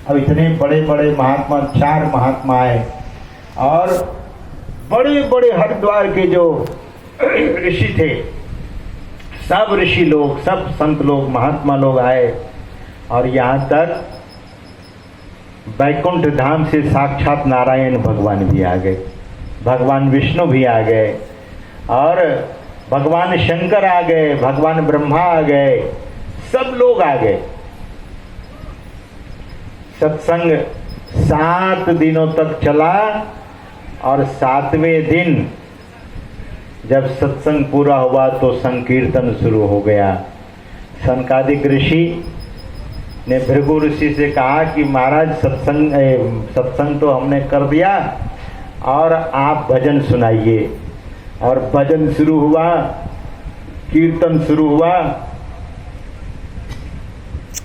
अब इतने बड़े बड़े महात्मा, 4 महात्मा आए और बड़े बड़े हरिद्वार के जो ऋषि थे, सब ऋषि लोग, सब संत लोग, महात्मा लोग आए और यहाँ तक वैकुंठ धाम से साक्षात नारायण भगवान भी आ गए, भगवान विष्णु भी आ गए और भगवान शंकर आ गए, भगवान ब्रह्मा आ गए, सब लोग आ गए। सत्संग 7 दिनों तक चला और 7वें दिन जब सत्संग पूरा हुआ तो संकीर्तन शुरू हो गया। सनकादिक ऋषि ने भृगु ऋषि से कहा कि महाराज सत्संग तो हमने कर दिया और आप भजन सुनाइए। और भजन शुरू हुआ, कीर्तन शुरू हुआ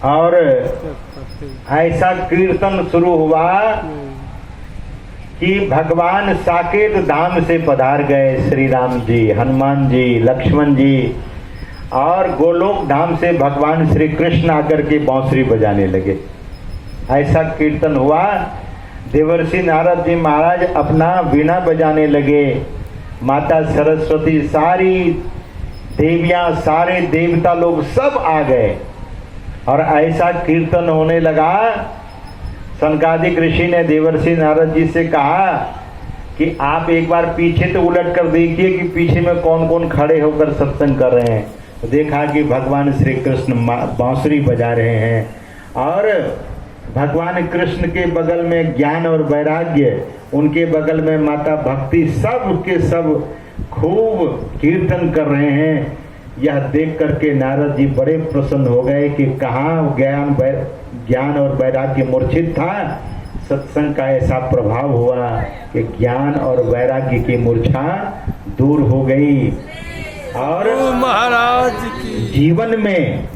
और ऐसा कीर्तन शुरू हुआ कि भगवान साकेत धाम से पधार गए। श्री राम जी, हनुमान जी, लक्ष्मण जी और गोलोक धाम से भगवान श्री कृष्ण आकर के बांसुरी बजाने लगे। ऐसा कीर्तन हुआ। देवर्षि नारद जी महाराज अपना वीणा बजाने लगे। माता सरस्वती, सारी देवियां, सारे देवता लोग सब आ गए और ऐसा कीर्तन होने लगा। सनकादिक ऋषि ने देवर्षि नारद जी से कहा कि आप एक बार पीछे तो उलट कर देखिए कि पीछे में कौन कौन खड़े होकर सत्संग कर रहे हैं। तो देखा कि भगवान श्री कृष्ण बांसुरी बजा रहे हैं और भगवान कृष्ण के बगल में ज्ञान और वैराग्य, उनके बगल में माता भक्ति, सब के सब खूब कीर्तन कर रहे हैं। यह देख करके नारद जी बड़े प्रसन्न हो गए कि कहाँ ज्ञान और वैराग्य मूर्छित था, सत्संग का ऐसा प्रभाव हुआ कि ज्ञान और वैराग्य की मूर्छा दूर हो गई। और महाराज की जीवन में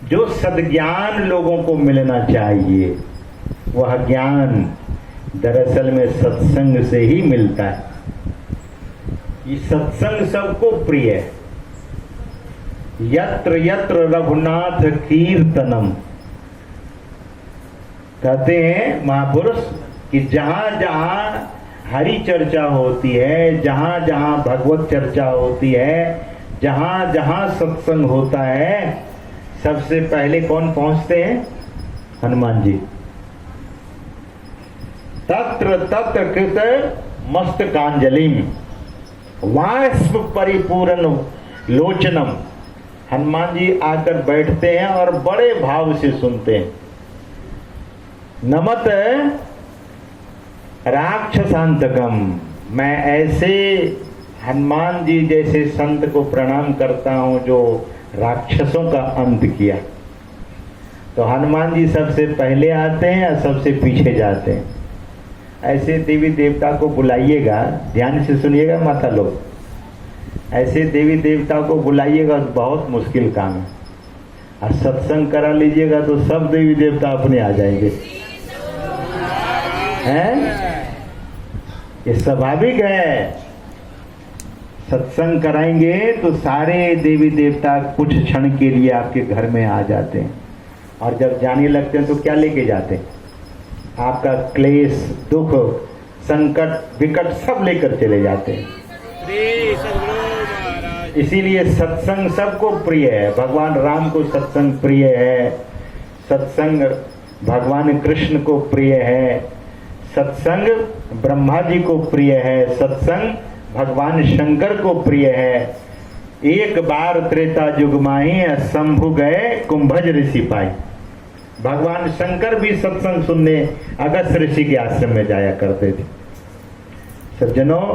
जो सद्ज्ञान लोगों को मिलना चाहिए, वह ज्ञान दरअसल में सत्संग से ही मिलता है। ये सत्संग सबको प्रिय है। यत्र यत्र रघुनाथ कीर्तनम, कहते हैं महापुरुष कि जहां जहां हरि चर्चा होती है, जहां जहां भगवत चर्चा होती है, जहां जहां सत्संग होता है, सबसे पहले कौन पहुंचते हैं? हनुमान जी। तत्र तत्र कृत मस्तकांजलिम वाष्प परिपूर्ण लोचनम। हनुमान जी आकर बैठते हैं और बड़े भाव से सुनते हैं। नमत राक्षसांतकम, मैं ऐसे हनुमान जी जैसे संत को प्रणाम करता हूं जो राक्षसों का अंत किया। तो हनुमान जी सबसे पहले आते हैं या सबसे पीछे जाते हैं? ऐसे देवी देवता को बुलाइएगा, ध्यान से सुनिएगा माता लोग, ऐसे देवी देवता को बुलाइएगा तो बहुत मुश्किल काम है। और सत्संग करा लीजिएगा तो सब देवी देवता अपने आ जाएंगे, हैं? ये स्वाभाविक है। सत्संग कराएंगे तो सारे देवी देवता कुछ क्षण के लिए आपके घर में आ जाते हैं और जब जाने लगते हैं तो क्या लेके जाते हैं? आपका क्लेश, दुख, संकट, विकट सब लेकर चले जाते हैं। इसीलिए सत्संग सबको प्रिय है। भगवान राम को सत्संग प्रिय है, सत्संग भगवान कृष्ण को प्रिय है, सत्संग ब्रह्मा जी को प्रिय है, सत्संग भगवान शंकर को प्रिय है। एक बार त्रेता युग माही शंभु गए कुंभज ऋषि पाई। भगवान शंकर भी सत्संग सुनने अगस्त ऋषि के आश्रम में जाया करते थे। सज्जनों,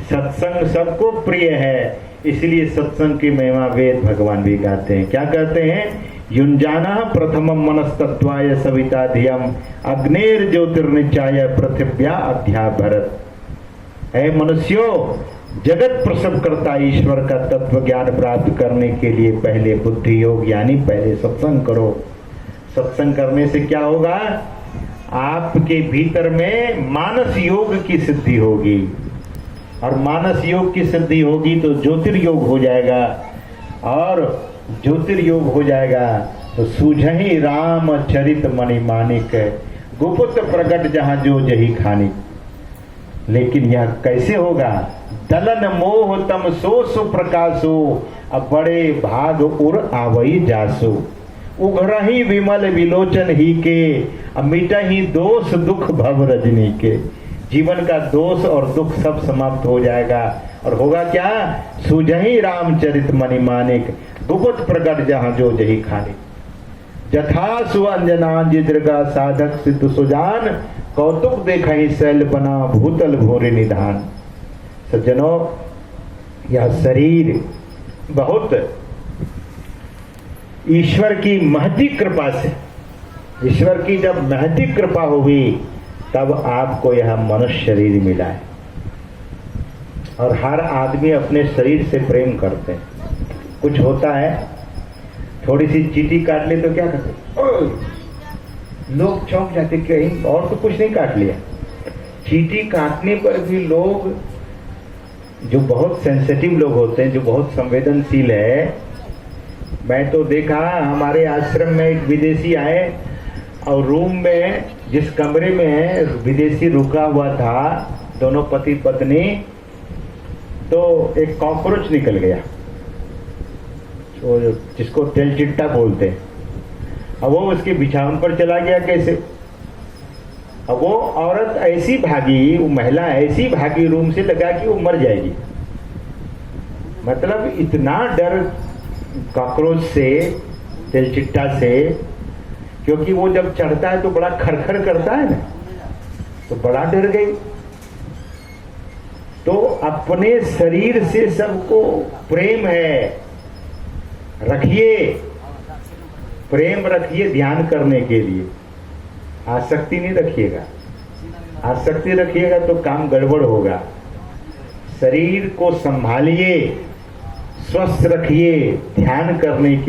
सत्संग सबको प्रिय है, इसलिए सत्संग की महिमा वेद भगवान भी गाते हैं। क्या कहते हैं? युंजाना प्रथमम मनस्तत्वाय सविता धियम अग्नेर ज्योतिर्निचाय पृथिव्या अध्या भरत। है मनुष्यों, जगत प्रसव करता ईश्वर का तत्व ज्ञान प्राप्त करने के लिए पहले बुद्धि योग यानी पहले सत्संग करो। सत्संग करने से क्या होगा? आपके भीतर में मानस योग की सिद्धि होगी और मानस योग की सिद्धि होगी तो ज्योतिर्योग हो जाएगा और ज्योतिर्योग हो जाएगा तो सूझही राम चरित मणि मानिक, गुप्त प्रकट जहां जो जही खानी। लेकिन यह कैसे होगा? दलन मोह तम सो सुप्रकाशो, अब बड़े भाग उर आवई जासो। उघरही विमल विलोचन ही के, अब मिटही दोष दुख भव रजनी के। जीवन का दोष और दुख सब समाप्त हो जाएगा। और होगा क्या? सुजही रामचरित मणि मानिक, गुप्त प्रकट जहां जो जही खानी। जथा सुअंजनान जिद्रगा साधक सिद्ध सुजान, कौतुक देखहि शैल बना भूतल भोरे निधान। सज्जनों, यह शरीर बहुत ईश्वर की महती कृपा से, ईश्वर की जब महती कृपा हुई तब आपको यह मनुष्य शरीर मिला है। और हर आदमी अपने शरीर से प्रेम करते हैं। कुछ होता है, थोड़ी सी चींटी काट ले तो क्या करते? ओए! लोग चौंक जाते, कहीं और तो कुछ नहीं काट लिया। चींटी काटने पर भी लोग, जो बहुत सेंसिटिव लोग होते हैं, जो बहुत संवेदनशील है, मैं तो देखा हमारे आश्रम में एक विदेशी आए और रूम में, जिस कमरे में विदेशी रुका हुआ था, दोनों पति पत्नी, तो एक कॉकरोच निकल गया, जिसको तेलचिट्टा बोलते हैं। अब वो उसके बिछावन पर चला गया। कैसे? अब वो औरत ऐसी भागी, वो महिला ऐसी भागी रूम से, लगा कि वो मर जाएगी। मतलब इतना डर कॉकरोच से, तेलचिट्टा से, क्योंकि वो जब चढ़ता है तो बड़ा खरखर करता है ना, तो बड़ा डर गई। तो अपने शरीर से सबको प्रेम है, रखिए, प्रेम रखिए ध्यान करने के लिए। आसक्ति नहीं रखिएगा। आसक्ति रखिएगा तो काम गड़बड़ होगा। शरीर को संभालिए, स्वस्थ रखिए ध्यान करने के